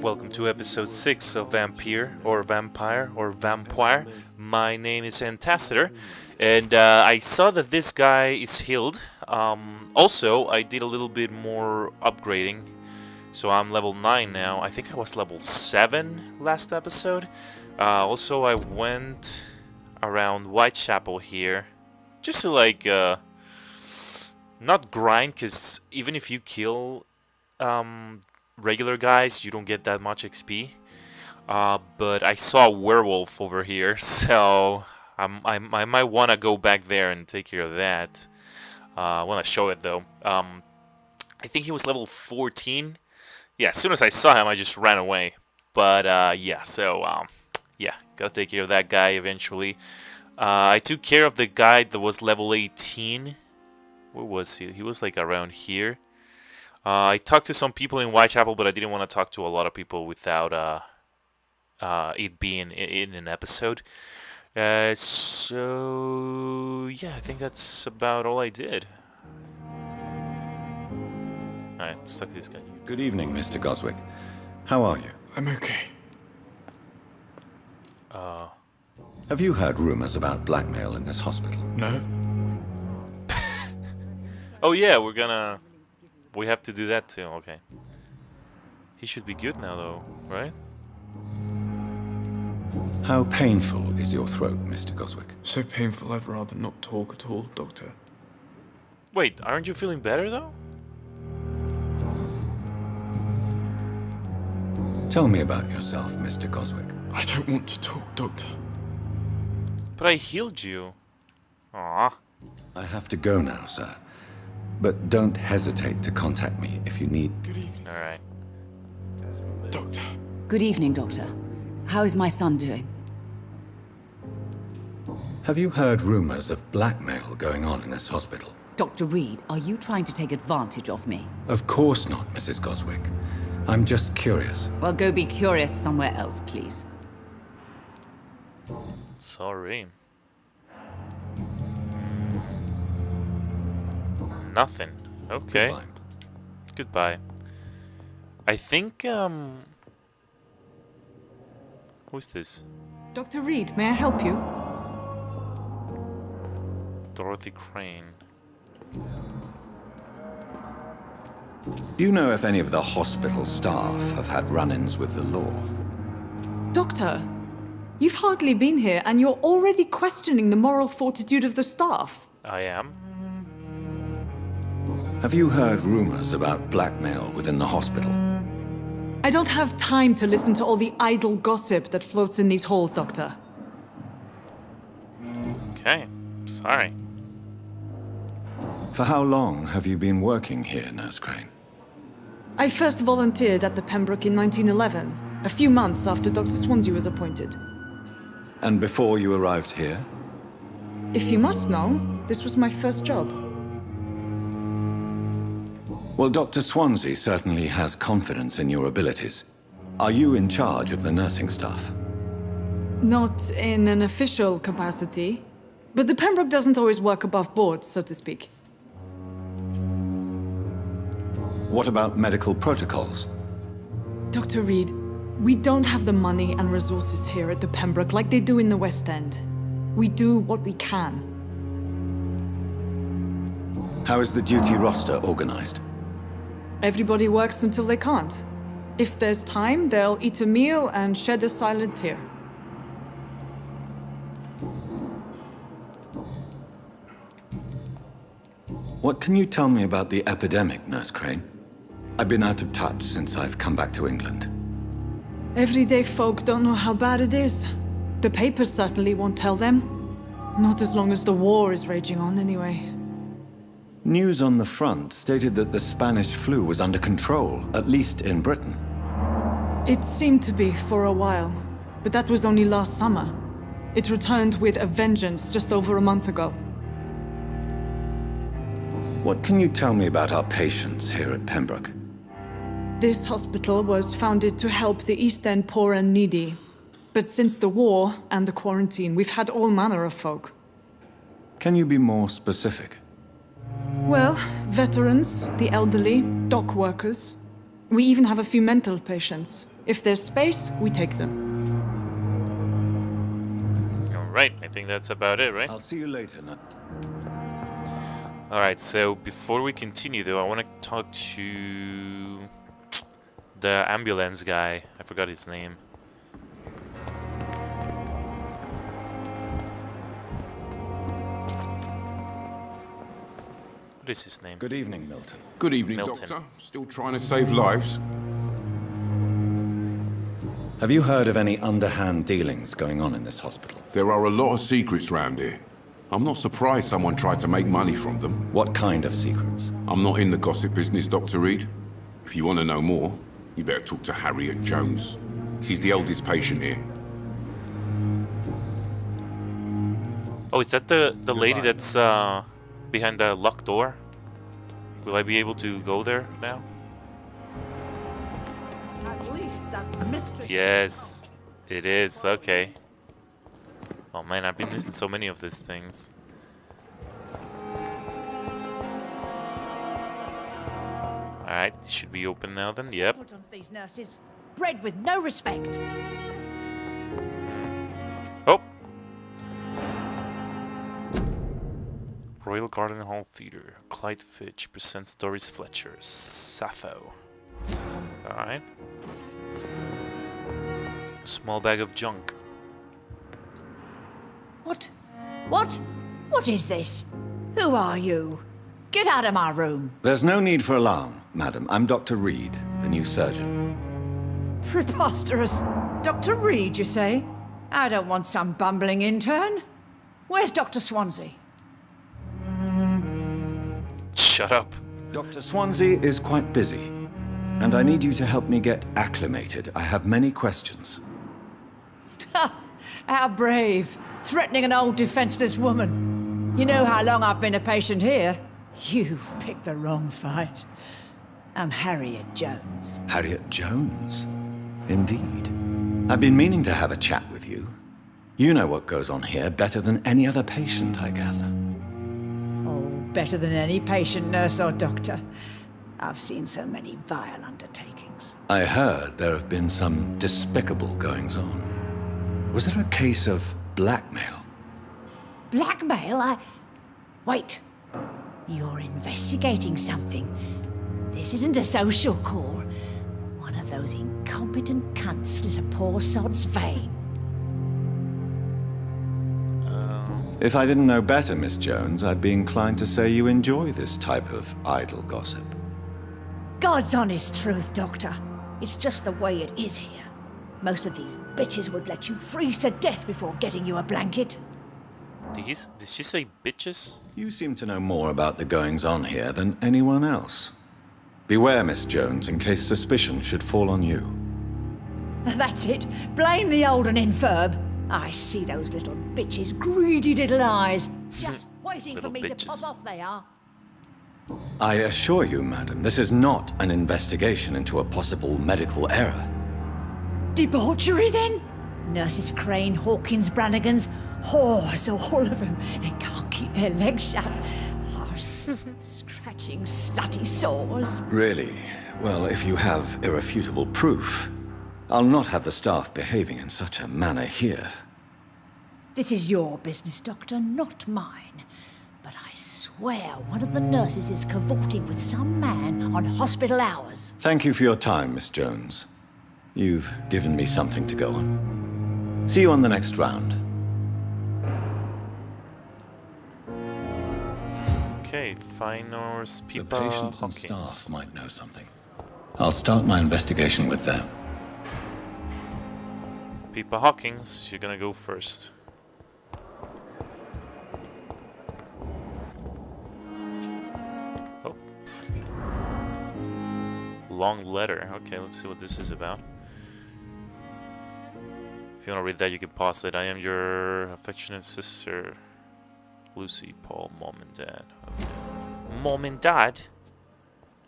Welcome to episode 6 of Vampyr, or Vampire, or Vampire. My name is Antaciter, and I saw that this guy is healed. Also, I did a little bit more upgrading, so I'm level 9 now. I think I was level 7 last episode. Also, I went around Whitechapel here, just to not grind, because even if you kill regular guys, you don't get that much XP. But I saw a werewolf over here, so I might want to go back there and take care of that. I want to show it though. I think he was level 14. Yeah, as soon as I saw him, I just ran away. But yeah, so yeah, gotta take care of that guy eventually. I took care of the guy that was level 18. Where was he? He was like around here. I talked to some people in Whitechapel, but I didn't want to talk to a lot of people without it being in an episode. So yeah, I think that's about all I did. Alright, let's talk to this guy. Good evening, Mr. Goswick. How are you? I'm okay. Have you heard rumors about blackmail in this hospital? No? Oh yeah, we have to do that too, okay. He should be good now though, right? How painful is your throat, Mr. Goswick? So painful I'd rather not talk at all, Doctor. Wait, aren't you feeling better though? Tell me about yourself, Mr. Goswick. I don't want to talk, Doctor. But I healed you. Aww. I have to go now, sir. But don't hesitate to contact me if you need. Good evening. Alright. Doctor. Good evening, Doctor. How is my son doing? Have you heard rumors of blackmail going on in this hospital? Dr. Reid, are you trying to take advantage of me? Of course not, Mrs. Goswick. I'm just curious. Well, go be curious somewhere else, please. Sorry. Nothing. Okay. Goodbye. Goodbye. I think, who's this? Dr. Reid, may I help you? Dorothy Crane. Do you know if any of the hospital staff have had run-ins with the law? Doctor, you've hardly been here and you're already questioning the moral fortitude of the staff. I am. Have you heard rumors about blackmail within the hospital? I don't have time to listen to all the idle gossip that floats in these halls, Doctor. Okay. Sorry. For how long have you been working here, Nurse Crane? I first volunteered at the Pembroke in 1911, a few months after Dr. Swansea was appointed. And before you arrived here? If you must know, this was my first job. Well, Dr. Swansea certainly has confidence in your abilities. Are you in charge of the nursing staff? Not in an official capacity, but the Pembroke doesn't always work above board, so to speak. What about medical protocols? Dr. Reid, we don't have the money and resources here at the Pembroke like they do in the West End. We do what we can. How is the duty roster organized? Everybody works until they can't. If there's time, they'll eat a meal and shed a silent tear. What can you tell me about the epidemic, Nurse Crane? I've been out of touch since I've come back to England. Everyday folk don't know how bad it is. The papers certainly won't tell them. Not as long as the war is raging on, anyway. News on the front stated that the Spanish flu was under control, at least in Britain. It seemed to be for a while, but that was only last summer. It returned with a vengeance just over a month ago. What can you tell me about our patients here at Pembroke? This hospital was founded to help the East End poor and needy. But since the war and the quarantine, we've had all manner of folk. Can you be more specific? Well, veterans, the elderly, dock workers. We even have a few mental patients. If there's space, we take them. Alright, I think that's about it, right? I'll see you later. Alright, so before we continue though, I want to talk to the ambulance guy. I forgot his name. What is his name? Good evening, Milton. Good evening, Milton. Doctor. Still trying to save lives? Have you heard of any underhand dealings going on in this hospital? There are a lot of secrets round here. I'm not surprised someone tried to make money from them. What kind of secrets? I'm not in the gossip business, Dr. Reid. If you want to know more, you better talk to Harriet Jones. She's the eldest patient here. Oh, is that the lady that's behind the locked door? Will I be able to go there now? At least that mystery. Yes, it is. Okay. Oh man, I've been missing so many of these things. Alright, it should be open now then. Yep. Put on these nurses. Bred with no respect. Oh! Royal Garden Hall Theatre. Clyde Fitch presents Doris Fletcher. Sappho. Alright. Small bag of junk. What? What? What is this? Who are you? Get out of my room. There's no need for alarm, madam. I'm Dr. Reid, the new surgeon. Preposterous. Dr. Reid, you say? I don't want some bumbling intern. Where's Dr. Swansea? Shut up. Dr. Swansea is quite busy, and I need you to help me get acclimated. I have many questions. How brave. Threatening an old defenseless woman. You know how long I've been a patient here? You've picked the wrong fight. I'm Harriet Jones. Harriet Jones? Indeed. I've been meaning to have a chat with you. You know what goes on here better than any other patient, I gather. Oh, better than any patient, nurse or doctor. I've seen so many vile undertakings. I heard there have been some despicable goings-on. Was there a case of blackmail? Blackmail? Wait. You're investigating something. This isn't a social call. One of those incompetent cunts slit a poor sod's vein. If I didn't know better, Miss Jones, I'd be inclined to say you enjoy this type of idle gossip. God's honest truth, Doctor. It's just the way it is here. Most of these bitches would let you freeze to death before getting you a blanket. Did she say bitches? You seem to know more about the goings-on here than anyone else. Beware, Miss Jones, in case suspicion should fall on you. That's it. Blame the old and infirm. I see those little bitches' greedy little eyes. Just waiting for Little me bitches. to pop off they are. I assure you, madam, this is not an investigation into a possible medical error. Debauchery, then? Nurses Crane, Hawkins, Brannigans, whores, all of them. They can't keep their legs shut. Scratching slutty sores. Really? Well, if you have irrefutable proof, I'll not have the staff behaving in such a manner here. This is your business, Doctor, not mine. But I swear one of the nurses is cavorting with some man on hospital hours. Thank you for your time, Miss Jones. You've given me something to go on. See you on the next round. Okay, Finors, The Pippa, patients and Hawkins. staff might know something. I'll start my investigation with them. Pippa Hawkins, you're gonna go first. Oh. Long letter. Okay, let's see what this is about. If you want to read that, you can pause it. I am your affectionate sister, Lucy, Paul, Mom and Dad. Okay. Mom and Dad?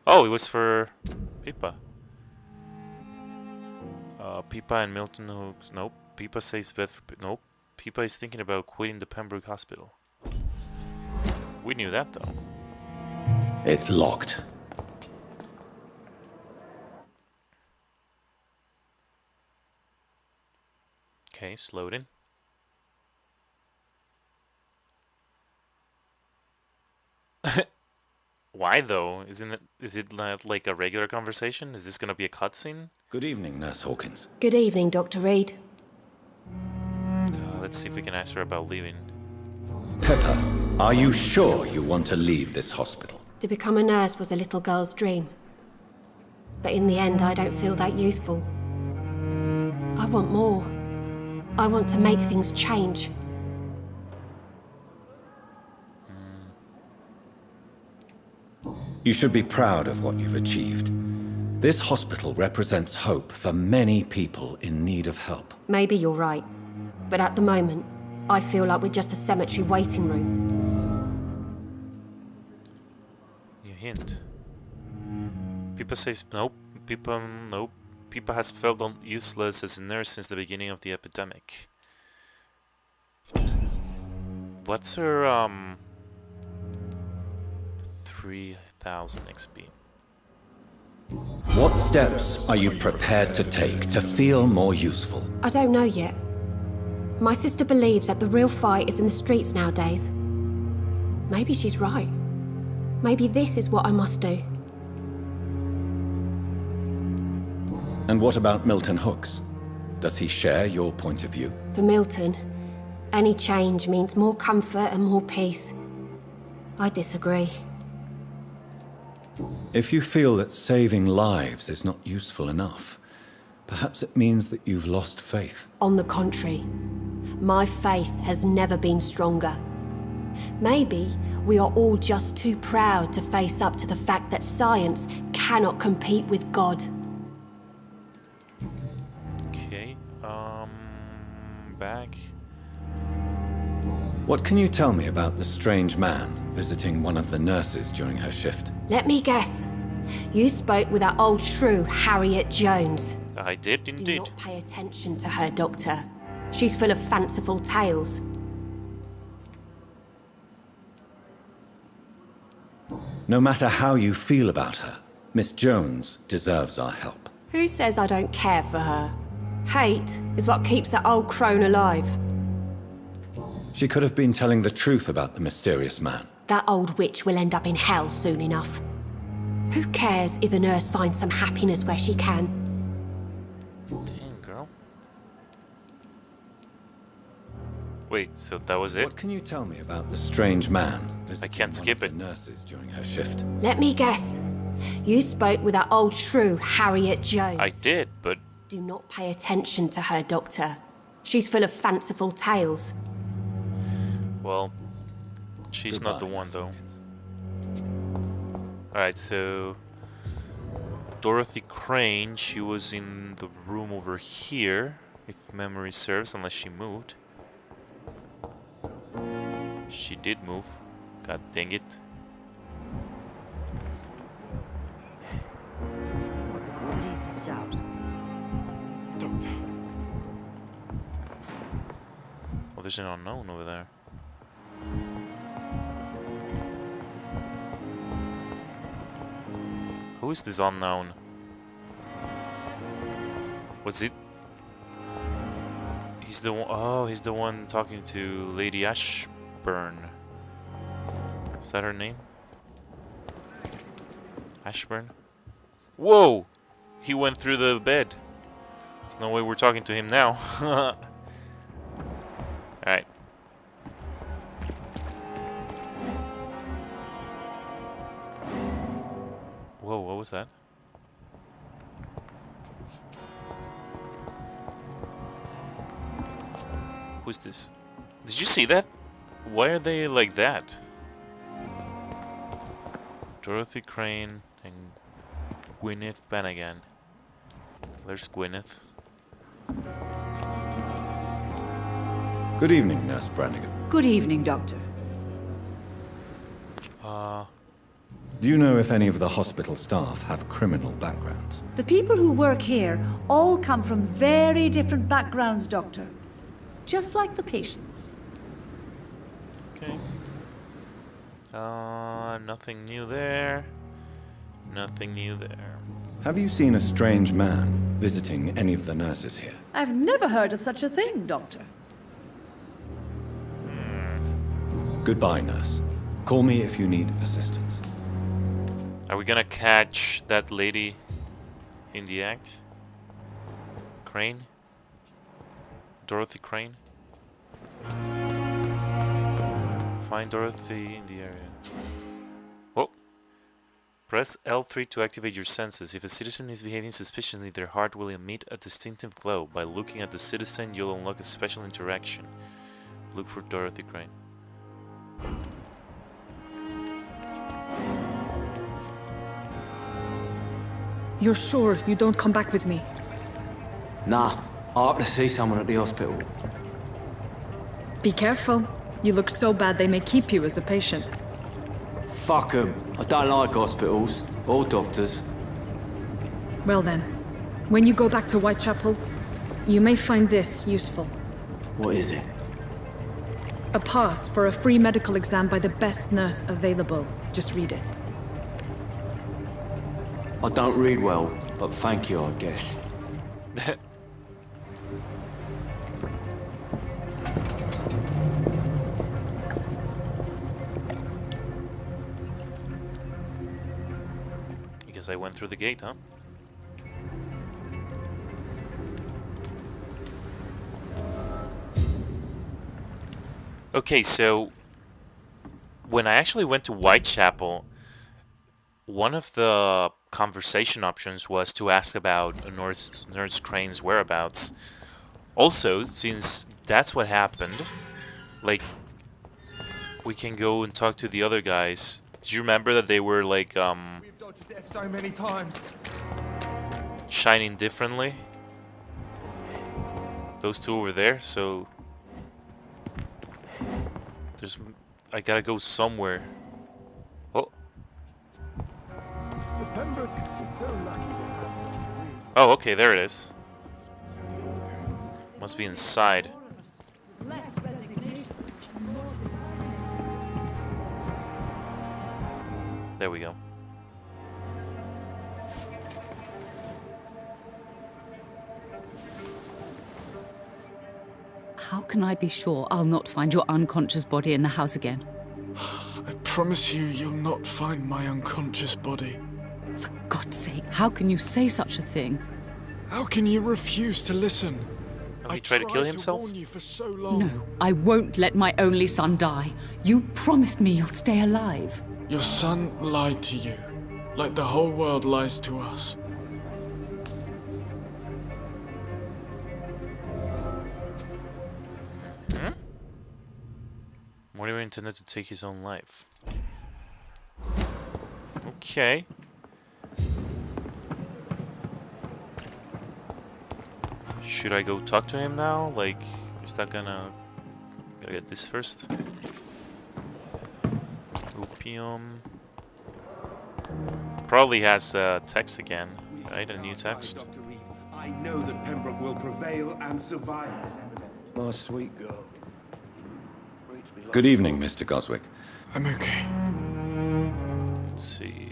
Oh, it was for Pippa. Pippa and Milton Hooks. Nope. Pippa says bed for... Nope. Pippa is thinking about quitting the Pembroke Hospital. We knew that, though. It's locked. Okay, it's loading. Why though? Is it not like a regular conversation? Is this gonna be a cutscene? Good evening, Nurse Hawkins. Good evening, Dr. Reid. Let's see if we can ask her about leaving. Pepper, are you sure you want to leave this hospital? To become a nurse was a little girl's dream. But in the end, I don't feel that useful. I want more. I want to make things change. You should be proud of what you've achieved. This hospital represents hope for many people in need of help. Maybe you're right. But at the moment, I feel like we're just a cemetery waiting room. New hint. Pippa says nope. Nope. Pippa has felt useless as a nurse since the beginning of the epidemic. What's her 3000 XP? What steps are you prepared to take to feel more useful? I don't know yet. My sister believes that the real fight is in the streets nowadays. Maybe she's right. Maybe this is what I must do. And what about Milton Hooks? Does he share your point of view? For Milton, any change means more comfort and more peace. I disagree. If you feel that saving lives is not useful enough, perhaps it means that you've lost faith. On the contrary, my faith has never been stronger. Maybe we are all just too proud to face up to the fact that science cannot compete with God. Okay, back. What can you tell me about the strange man visiting one of the nurses during her shift? Let me guess. You spoke with that old shrew, Harriet Jones. I did Do indeed. not pay attention to her, Doctor. She's full of fanciful tales. No matter how you feel about her, Miss Jones deserves our help. Who says I don't care for her? Hate is what keeps that old crone alive. She could have been telling the truth about the mysterious man. That old witch will end up in hell soon enough. Who cares if a nurse finds some happiness where she can? Dang, girl. Wait, so that was it? What can you tell me about the strange man I can't skip one it. of the nurses during her shift? Let me guess. You spoke with that old shrew, Harriet Jones. I did, but Do not pay attention to her, Doctor. She's full of fanciful tales. well, she's not the Goodbye, one Miss though. Hawkins. Alright, so Dorothy Crane, she was in the room over here, if memory serves, unless she moved. She did move. God dang it. Doctor. Well, there's an unknown over there. Who is this unknown? Was it? He's the one. Oh, he's the one talking to Lady Ashburn. Is that her name? Ashburn? Whoa! He went through the bed. There's no way we're talking to him now. Alright. Whoa, what was that? Who's this? Did you see that? Why are they like that? Dorothy Crane and Gwyneth Brannigan. There's Gwyneth. Good evening, Nurse Brannigan. Good evening, Doctor. Do you know if any of the hospital staff have criminal backgrounds? The people who work here all come from very different backgrounds, Doctor. Just like the patients. Okay. Nothing new there. Nothing new there. Have you seen a strange man visiting any of the nurses here? I've never heard of such a thing, Doctor. Goodbye, nurse. Call me if you need assistance. Are we gonna catch that lady in the act? Crane? Dorothy Crane? Find Dorothy in the area. Whoa! Press L3 to activate your senses. If a citizen is behaving suspiciously, their heart will emit a distinctive glow. By looking at the citizen, you'll unlock a special interaction. Look for Dorothy Crane. You're sure you don't come back with me? Nah, I have to see someone at the hospital. Be careful. You look so bad they may keep you as a patient. Fuck 'em. I don't like hospitals or doctors. Well then, when you go back to Whitechapel, you may find this useful. What is it? A pass for a free medical exam by the best nurse available. Just read it. I don't read well, but thank you, I guess. I guess I went through the gate, huh? Okay, so when I actually went to Whitechapel, one of the conversation options was to ask about Nurse Crane's whereabouts. Also, since that's what happened, like, we can go and talk to the other guys. Did you remember that they were like We've dodged death so many times. shining differently? Those two over there, so I gotta go somewhere. Oh. Oh, okay, there it is. Must be inside. There we go. How can I be sure I'll not find your unconscious body in the house again? I promise you, you'll not find my unconscious body. For God's sake, how can you say such a thing? How can you refuse to listen? Oh, he tried to kill I himself? tried to warn you for so long. No, I won't let my only son die. You promised me you'll stay alive. Your son lied to you, like the whole world lies to us. Mortimer intended to take his own life. Okay. Should I go talk to him now? Like, is that gonna... Gotta get this first. Opium. Probably has text again, right? A new text. Dr. Reid, I know that Pembroke will prevail and survive this epidemic. My sweet girl. Good evening, Mr. Goswick. I'm okay. Let's see...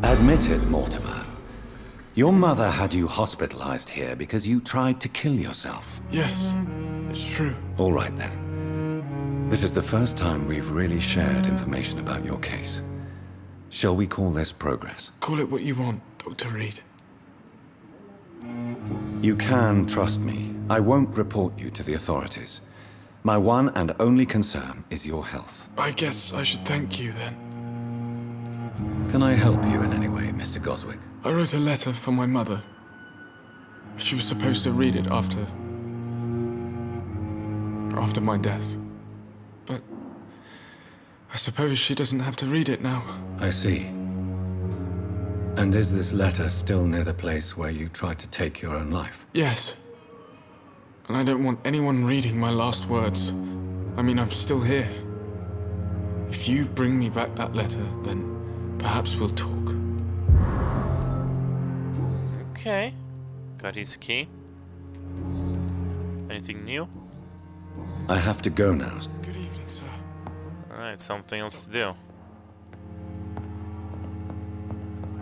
Admit it, Mortimer. Your mother had you hospitalized here because you tried to kill yourself. Yes, it's true. All right, then. This is the first time we've really shared information about your case. Shall we call this progress? Call it what you want, Dr. Reid. You can trust me. I won't report you to the authorities. My one and only concern is your health. I guess I should thank you then. Can I help you in any way, Mr. Goswick? I wrote a letter for my mother. She was supposed to read it after my death. But I suppose she doesn't have to read it now. I see. And is this letter still near the place where you tried to take your own life? Yes. And I don't want anyone reading my last words. I mean, I'm still here. If you bring me back that letter, then perhaps we'll talk. Okay. Got his key. Anything new? I have to go now. Good evening, sir. Alright, something else to do.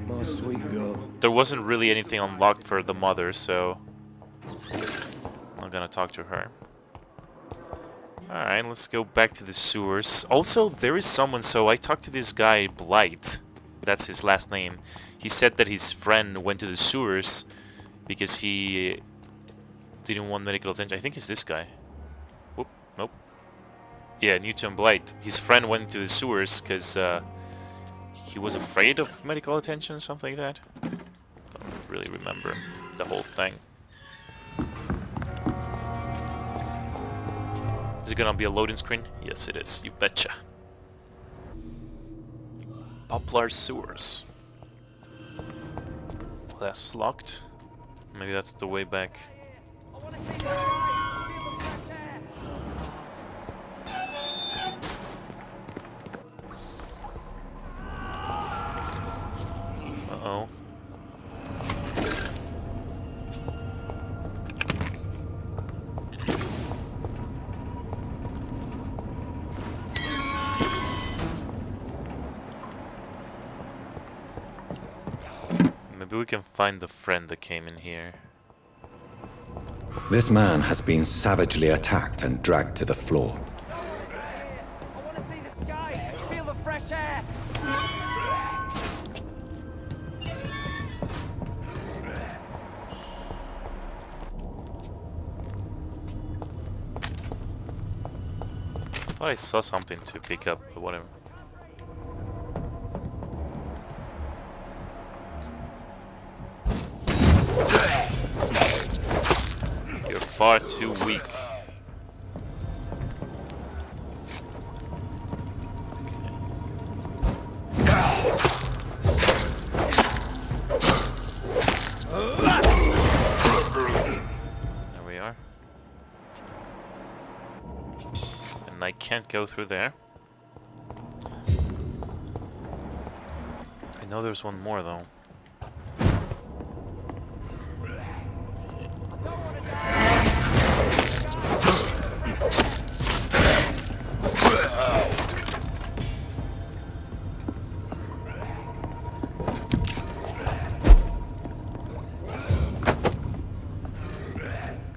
My sweet girl. There wasn't really anything unlocked for the mother, so I'm gonna talk to her. Alright, let's go back to the sewers. Also, there is someone, so I talked to this guy, Blight. That's his last name. He said that his friend went to the sewers because he didn't want medical attention. I think it's this guy. Whoop, nope. Yeah, Newton Blight. His friend went to the sewers because he was afraid of medical attention, something like that. Don't really remember the whole thing. Is it gonna be a loading screen? Yes, it is. You betcha. Poplar sewers. Well, that's locked. Maybe that's the way back. Uh-oh. Maybe we can find the friend that came in here. This man has been savagely attacked and dragged to the floor. I want to see the sky, feel the fresh air. I thought I saw something to pick up, but whatever. You're far too weak. There we are. And I can't go through there. I know there's one more though.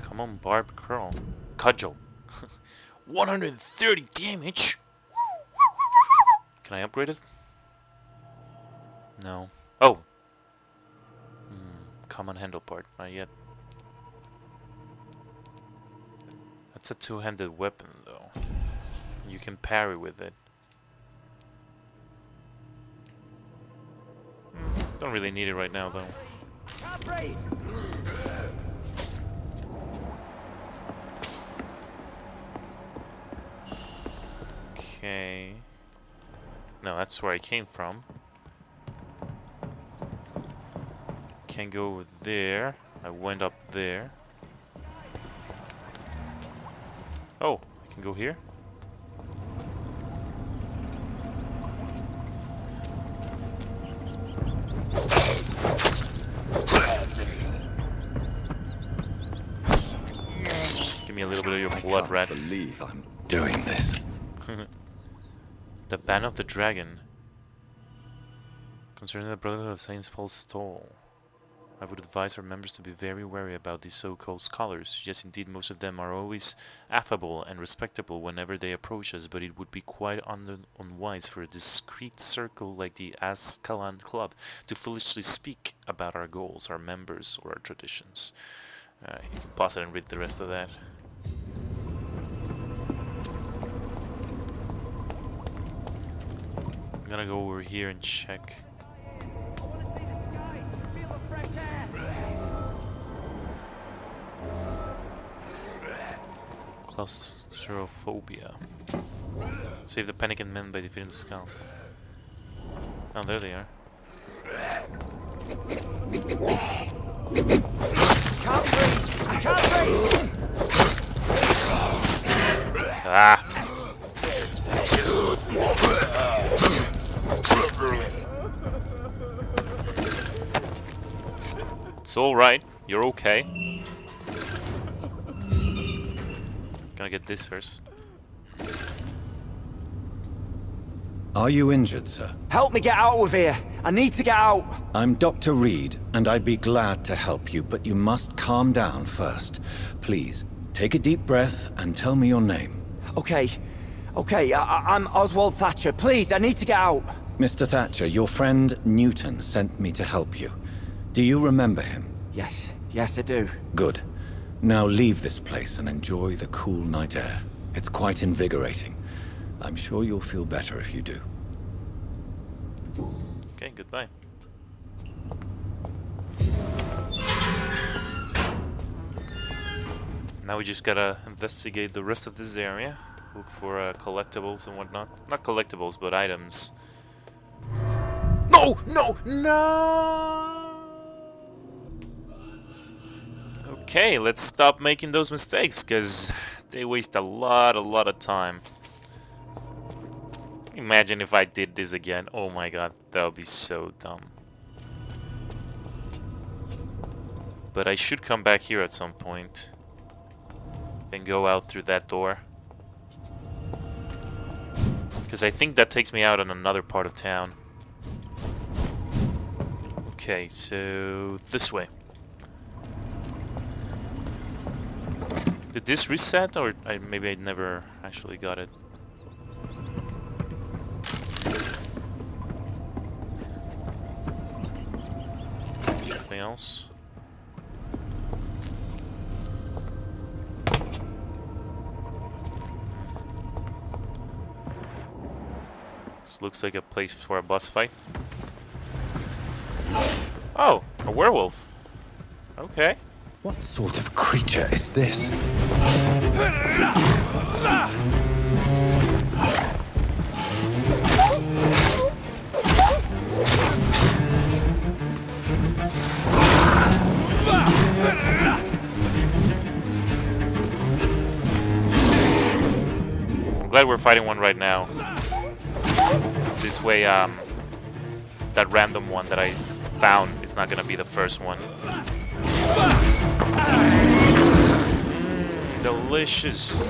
Come on, Barb Curl. Cudgel. 130 damage? Can I upgrade it? No. Oh! Common handle part. Not yet. That's a two-handed weapon, though. You can parry with it. Don't really need it right now, though. Okay. No, that's where I came from. Can't go over there. I went up there. Oh, I can go here? Give me a little bit of your blood, rat. I can't believe I'm doing this. The Ban of the Dragon. Concerning the Brotherhood of Saint Paul's Stole. I would advise our members to be very wary about these so-called scholars. Yes, indeed, most of them are always affable and respectable whenever they approach us, but it would be quite unwise for a discreet circle like the Azkaban Club to foolishly speak about our goals, our members, or our traditions. You can pause it and read the rest of that. I'm gonna go over here and check. Claustrophobia. Save the panicked men by defeating the skulls. Oh, there they are. Ah! It's alright, you're okay. Gonna get this first. Are you injured, sir? Help me get out of here! I need to get out! I'm Dr. Reid, and I'd be glad to help you, but you must calm down first. Please, take a deep breath and tell me your name. Okay, I'm Oswald Thatcher. Please, I need to get out! Mr. Thatcher, your friend Newton sent me to help you. Do you remember him? Yes, I do. Good. Now leave this place and enjoy the cool night air. It's quite invigorating. I'm sure you'll feel better if you do. Okay, goodbye. Now we just gotta investigate the rest of this area. Look for collectibles and whatnot. Not collectibles, but items. No! No! No! Okay, let's stop making those mistakes, because they waste a lot of time. Imagine if I did this again. Oh my god, that would be so dumb. But I should come back here at some point and go out through that door, because I think that takes me out on another part of town. Okay, so this way. Did this reset, or maybe I never actually got it? Anything else? This looks like a place for a boss fight. Oh, a werewolf. Okay. What sort of creature is this? I'm glad we're fighting one right now. This way, that random one that I found is not gonna be the first one. Delicious.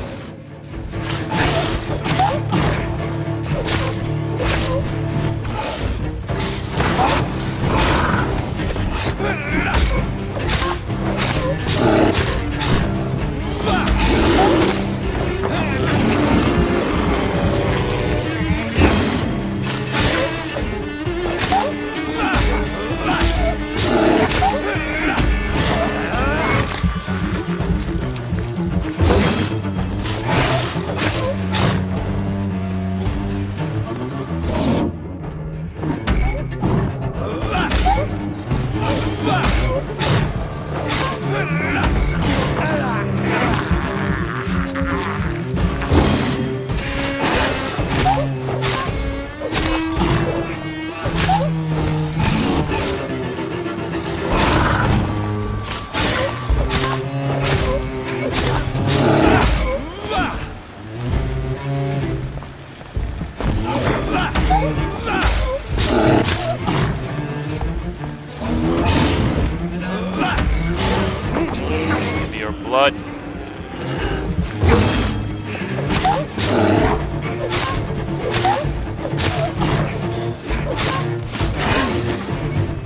Blood.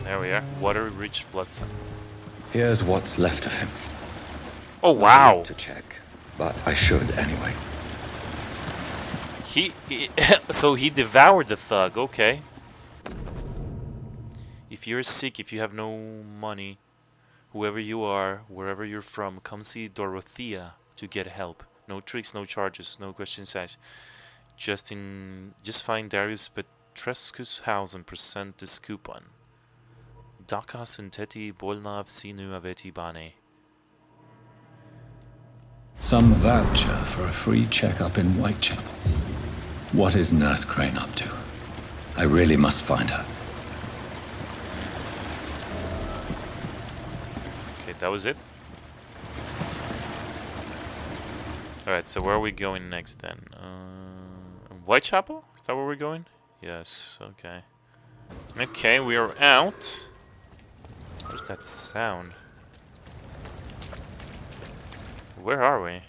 There we are. Water-rich blood cell. Here's what's left of him. Oh wow! To check, but I should anyway. So he devoured the thug. Okay. If you're sick, if you have no money, whoever you are, wherever you're from, come see Dorothea to get help. No tricks, no charges, no questions asked. Just find Darius Petrescu's house and present this coupon. Daka Sunteti Bolnav Sinu Aveti Bane. Some voucher for a free checkup in Whitechapel. What is Nurse Crane up to? I really must find her. Okay, that was it. Alright, so where are we going next then? Whitechapel? Is that where we're going? Yes, okay. Okay, we are out. Where's that sound? Where are we?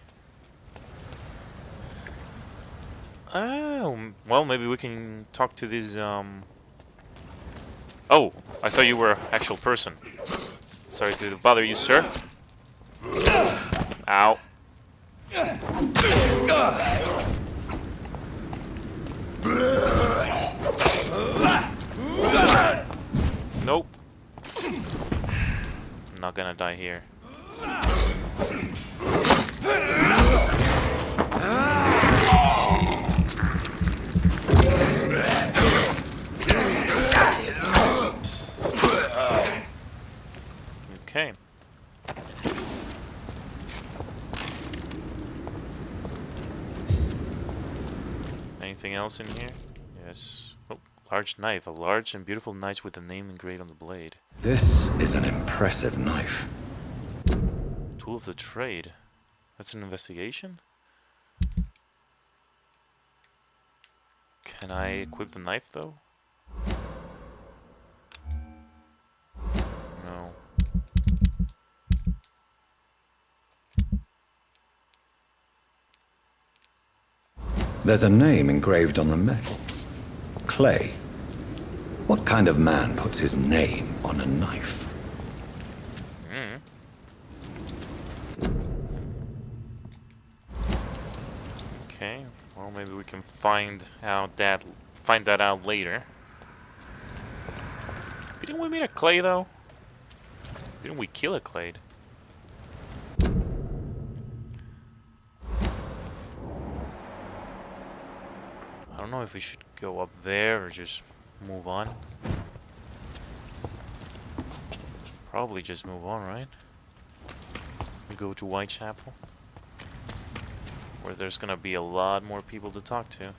Oh, well, maybe we can talk to this, Oh, I thought you were an actual person. Sorry to bother you, sir. Ow. Nope. I'm not gonna die here. Okay. Anything else in here? Yes. Oh, large knife. A large and beautiful knife with a name engraved on the blade. This is an impressive knife. Tool of the trade. That's an investigation? Can I equip the knife though? No. There's a name engraved on the metal. Clay. What kind of man puts his name on a knife? Okay. Well, maybe we can find that out later. Didn't we meet a Clay though? Didn't we kill a Clay? I don't know if we should go up there or just move on. Probably just move on, right? We go to Whitechapel, where there's gonna be a lot more people to talk to.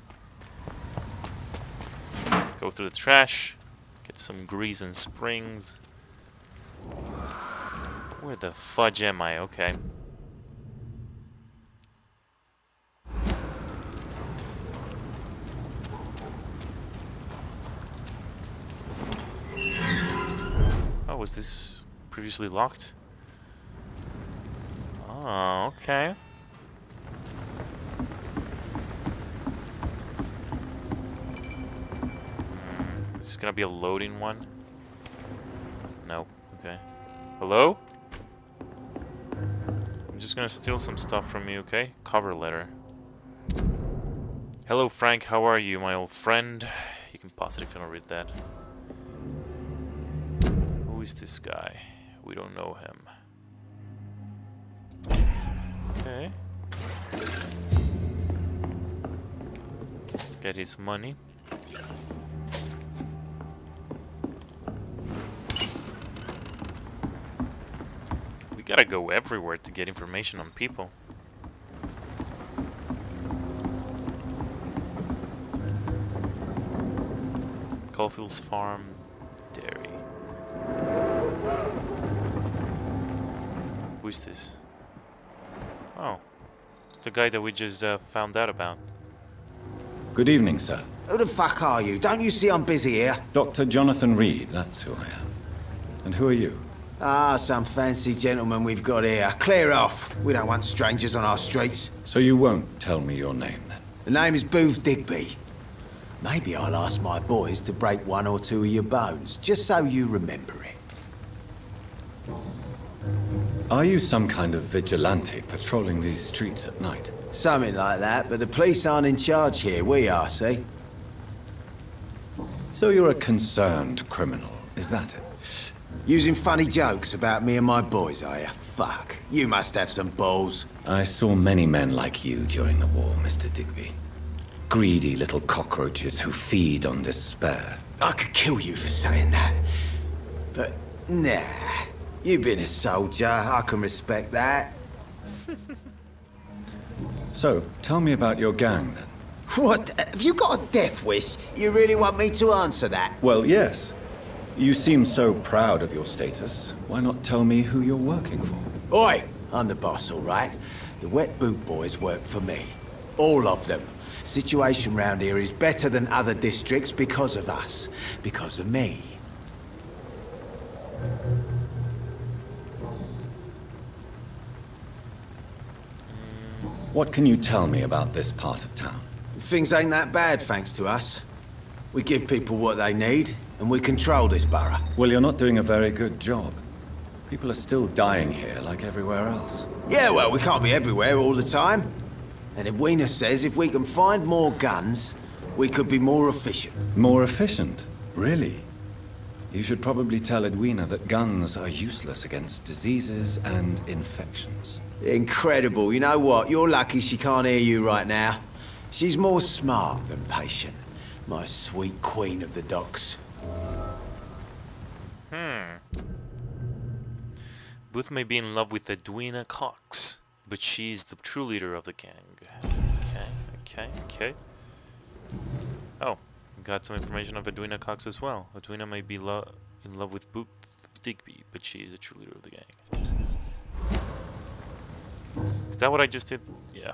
Go through the trash, get some grease and springs. Where the fudge am I? Okay. Oh, was this previously locked? Oh, okay. This is gonna be a loading one? No. Okay. Hello? I'm just gonna steal some stuff from you, okay? Cover letter. Hello, Frank. How are you, my old friend? You can pause it if you don't read that. Who is this guy? We don't know him. Okay. Get his money. We gotta go everywhere to get information on people. Caulfield's Farm, Dairy. Who is this? Oh, it's the guy that we just found out about. Good evening, sir. Who the fuck are you? Don't you see I'm busy here? Dr. Jonathan Reid, that's who I am. And who are you? Ah, some fancy gentleman we've got here. Clear off. We don't want strangers on our streets. So you won't tell me your name, then? The name is Booth Digby. Maybe I'll ask my boys to break one or two of your bones, just so you remember it. Are you some kind of vigilante patrolling these streets at night? Something like that, but the police aren't in charge here. We are, see? So you're a concerned criminal, is that it? Using funny jokes about me and my boys, are you? Fuck. You must have some balls. I saw many men like you during the war, Mr. Digby. Greedy little cockroaches who feed on despair. I could kill you for saying that. But, nah. You've been a soldier. I can respect that. So, tell me about your gang, then. What? Have you got a death wish? You really want me to answer that? Well, yes. You seem so proud of your status. Why not tell me who you're working for? Oi! I'm the boss, all right? The Wet Boot Boys work for me. All of them. Situation round here is better than other districts because of us. Because of me. What can you tell me about this part of town? Things ain't that bad, thanks to us. We give people what they need, and we control this borough. Well, you're not doing a very good job. People are still dying here like everywhere else. Yeah, well, we can't be everywhere all the time. And Edwina says if we can find more guns, we could be more efficient. More efficient? Really? You should probably tell Edwina that guns are useless against diseases and infections. Incredible. You know what? You're lucky she can't hear you right now. She's more smart than patient. My sweet queen of the docks. Booth may be in love with Edwina Cox, but she's the true leader of the gang. Okay. Oh, got some information of Edwina Cox as well. Edwina may be in love with Booth Digby, but she is the true leader of the gang. Is that what I just did? Yeah.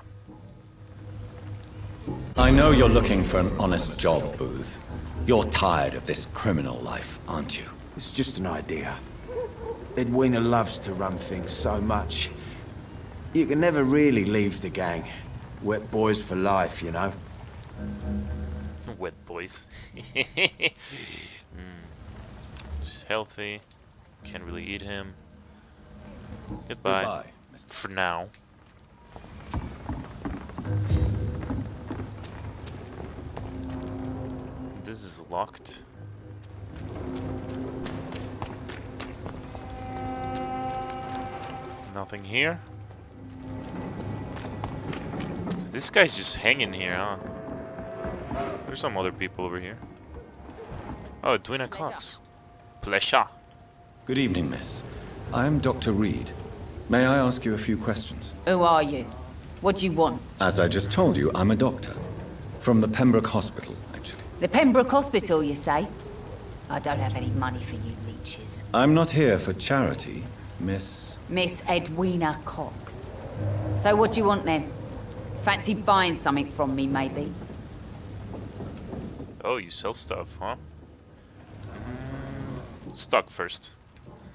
I know you're looking for an honest job, Booth. You're tired of this criminal life, aren't you? It's just an idea. Edwina loves to run things so much. You can never really leave the gang. Wet boys for life, you know. Wet boys. He's healthy. Can't really eat him. Goodbye. For now. This is locked. Nothing here. This guy's just hanging here, huh? There's some other people over here. Oh, Edwina Cox. Pleasure. Good evening, miss. I am Dr. Reid. May I ask you a few questions? Who are you? What do you want? As I just told you, I'm a doctor. From the Pembroke Hospital, actually. The Pembroke Hospital, you say? I don't have any money for you leeches. I'm not here for charity, Miss Edwina Cox. So what do you want then? Fancy buying something from me, maybe? Oh, you sell stuff, huh? Stock first.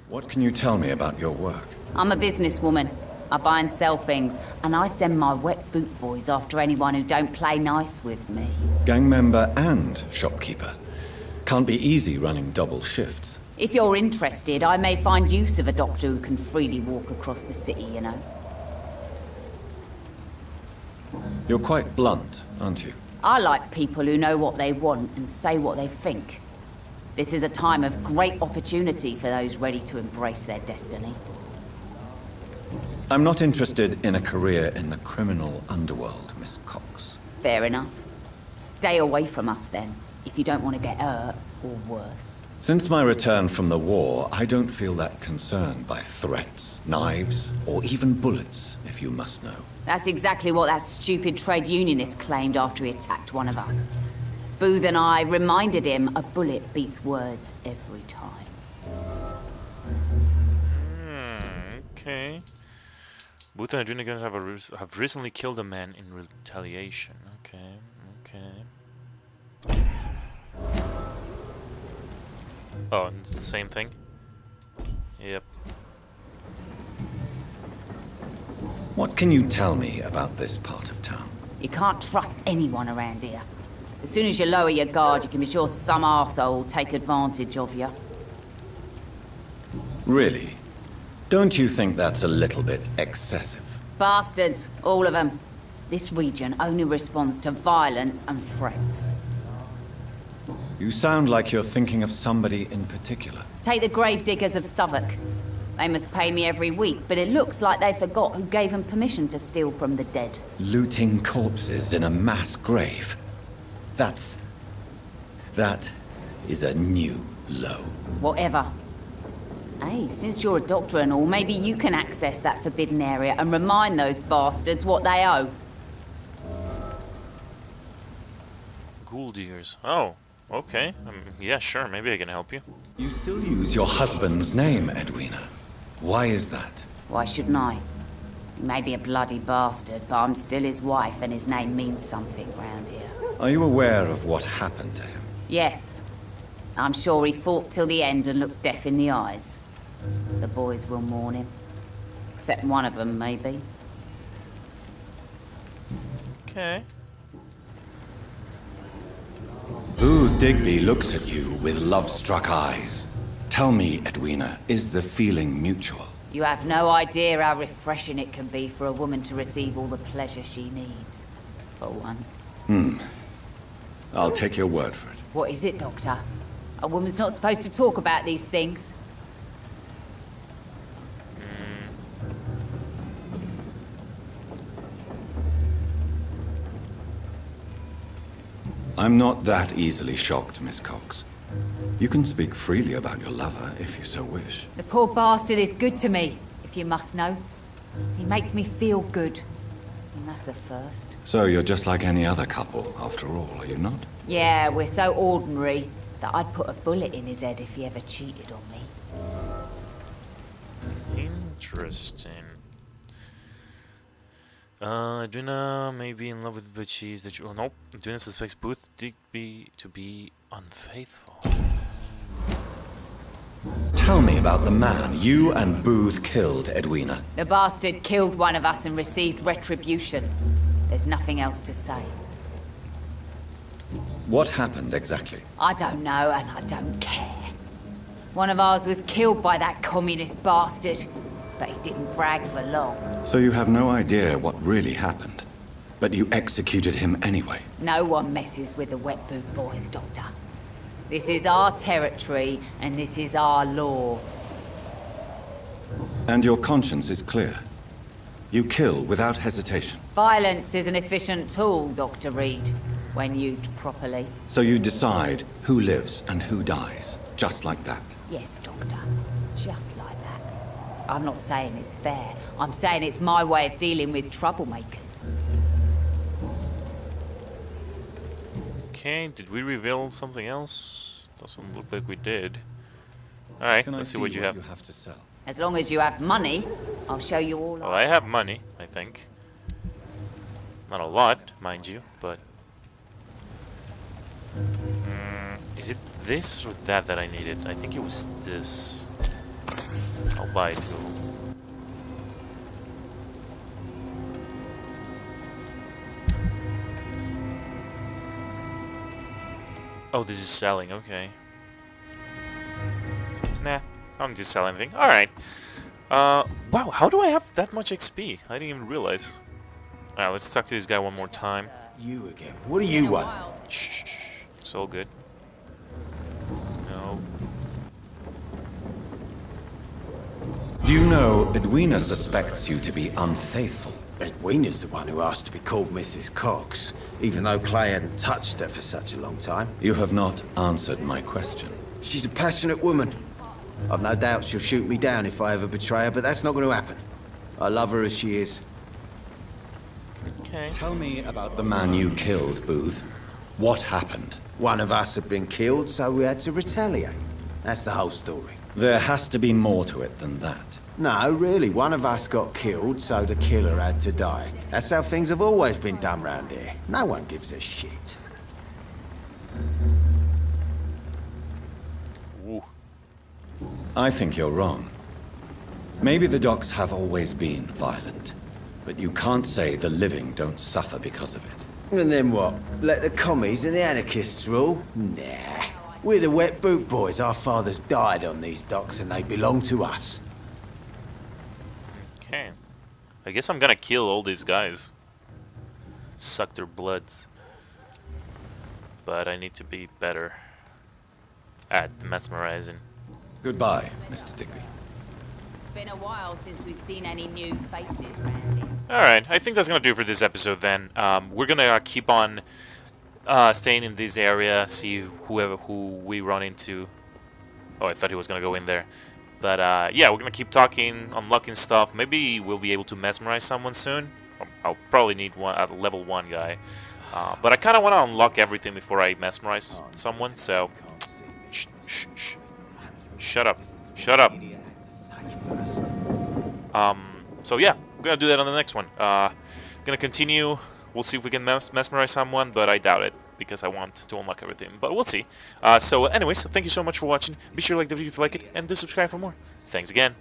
What can you tell me about your work? I'm a businesswoman. I buy and sell things, and I send my wet boot boys after anyone who don't play nice with me. Gang member and shopkeeper. Can't be easy running double shifts. If you're interested, I may find use of a doctor who can freely walk across the city, you know. You're quite blunt, aren't you? I like people who know what they want and say what they think. This is a time of great opportunity for those ready to embrace their destiny. I'm not interested in a career in the criminal underworld, Miss Cox. Fair enough. Stay away from us then, if you don't want to get hurt or worse. Since my return from the war, I don't feel that concerned by threats, knives, or even bullets, if you must know. That's exactly what that stupid trade unionist claimed after he attacked one of us. Booth and I reminded him a bullet beats words every time. Okay. Booth and Brannigan have recently killed a man in retaliation. Okay. Oh, it's the same thing? Yep. What can you tell me about this part of town? You can't trust anyone around here. As soon as you lower your guard, you can be sure some arsehole will take advantage of you. Really? Don't you think that's a little bit excessive? Bastards, all of them. This region only responds to violence and threats. You sound like you're thinking of somebody in particular. Take the gravediggers of Southwark. They must pay me every week, but it looks like they forgot who gave them permission to steal from the dead. Looting corpses in a mass grave. That is a new low. Whatever. Hey, since you're a doctor and all, maybe you can access that forbidden area and remind those bastards what they owe. Gould ears. Oh, okay. Yeah, sure. Maybe I can help you. You still use your husband's name, Edwina. Why is that? Why shouldn't I? He may be a bloody bastard, but I'm still his wife and his name means something round here. Are you aware of what happened to him? Yes. I'm sure he fought till the end and looked death in the eyes. The boys will mourn him. Except one of them, maybe. Okay. Booth Digby looks at you with love-struck eyes. Tell me, Edwina, is the feeling mutual? You have no idea how refreshing it can be for a woman to receive all the pleasure she needs. For once. I'll take your word for it. What is it, Doctor? A woman's not supposed to talk about these things. I'm not that easily shocked, Miss Cox. You can speak freely about your lover, if you so wish. The poor bastard is good to me, if you must know. He makes me feel good. And that's a first. So you're just like any other couple, after all, are you not? Yeah, we're so ordinary that I'd put a bullet in his head if he ever cheated on me. Interesting. Edwina may be in love with, but she's the truth. Oh, nope. Edwina suspects Booth Digby to be unfaithful. Tell me about the man you and Booth killed, Edwina. The bastard killed one of us and received retribution. There's nothing else to say. What happened exactly? I don't know, and I don't care. One of ours was killed by that communist bastard, but he didn't brag for long. So you have no idea what really happened, but you executed him anyway. No one messes with the Wet Boot Boys, Doctor. This is our territory, and this is our law. And your conscience is clear. You kill without hesitation. Violence is an efficient tool, Dr. Reid, when used properly. So you decide who lives and who dies, just like that. Yes, Doctor. Just like that. I'm not saying it's fair. I'm saying it's my way of dealing with troublemakers. Okay, did we reveal something else? Doesn't look like we did. Alright, let's see what you have. To sell? As long as you have money, I'll show you all. Well, I have money, I think. Not a lot, mind you, but... is it this or that that I needed? I think it was this. I'll buy two. Oh, this is selling, okay. Nah, I don't need to sell anything. Alright. Wow, how do I have that much XP? I didn't even realize. Alright, let's talk to this guy one more time. You again. What do you want? Shh, it's all good. No. Do you know Edwina suspects you to be unfaithful? Edwina's the one who asked to be called Mrs. Cox, even though Clay hadn't touched her for such a long time. You have not answered my question. She's a passionate woman. I've no doubt she'll shoot me down if I ever betray her, but that's not going to happen. I love her as she is. Okay. Tell me about the man you killed, Booth. What happened? One of us had been killed, so we had to retaliate. That's the whole story. There has to be more to it than that. No, really, one of us got killed, so the killer had to die. That's how things have always been done round here. No one gives a shit. Ooh. I think you're wrong. Maybe the docks have always been violent, but you can't say the living don't suffer because of it. And then what? Let the commies and the anarchists rule? Nah. We're the Wet Boot Boys. Our fathers died on these docks and they belong to us. Okay. I guess I'm gonna kill all these guys. Suck their bloods. But I need to be better at mesmerizing. Goodbye, Mr. Digby. It's been a while since we've seen any new faces around here. Alright, I think that's gonna do it for this episode then. We're gonna keep on staying in this area, see who we run into. Oh, I thought he was gonna go in there. But yeah, we're gonna keep talking, unlocking stuff. Maybe we'll be able to mesmerize someone soon. I'll probably need one at level 1 guy. But I kind of want to unlock everything before I mesmerize someone, so... Shh. Shut up. Shut up. So yeah, we're gonna do that on the next one. Gonna continue. We'll see if we can mesmerize someone, but I doubt it, because I want to unlock everything. But we'll see. So anyways, thank you so much for watching. Be sure to like the video if you like it, and do subscribe for more. Thanks again.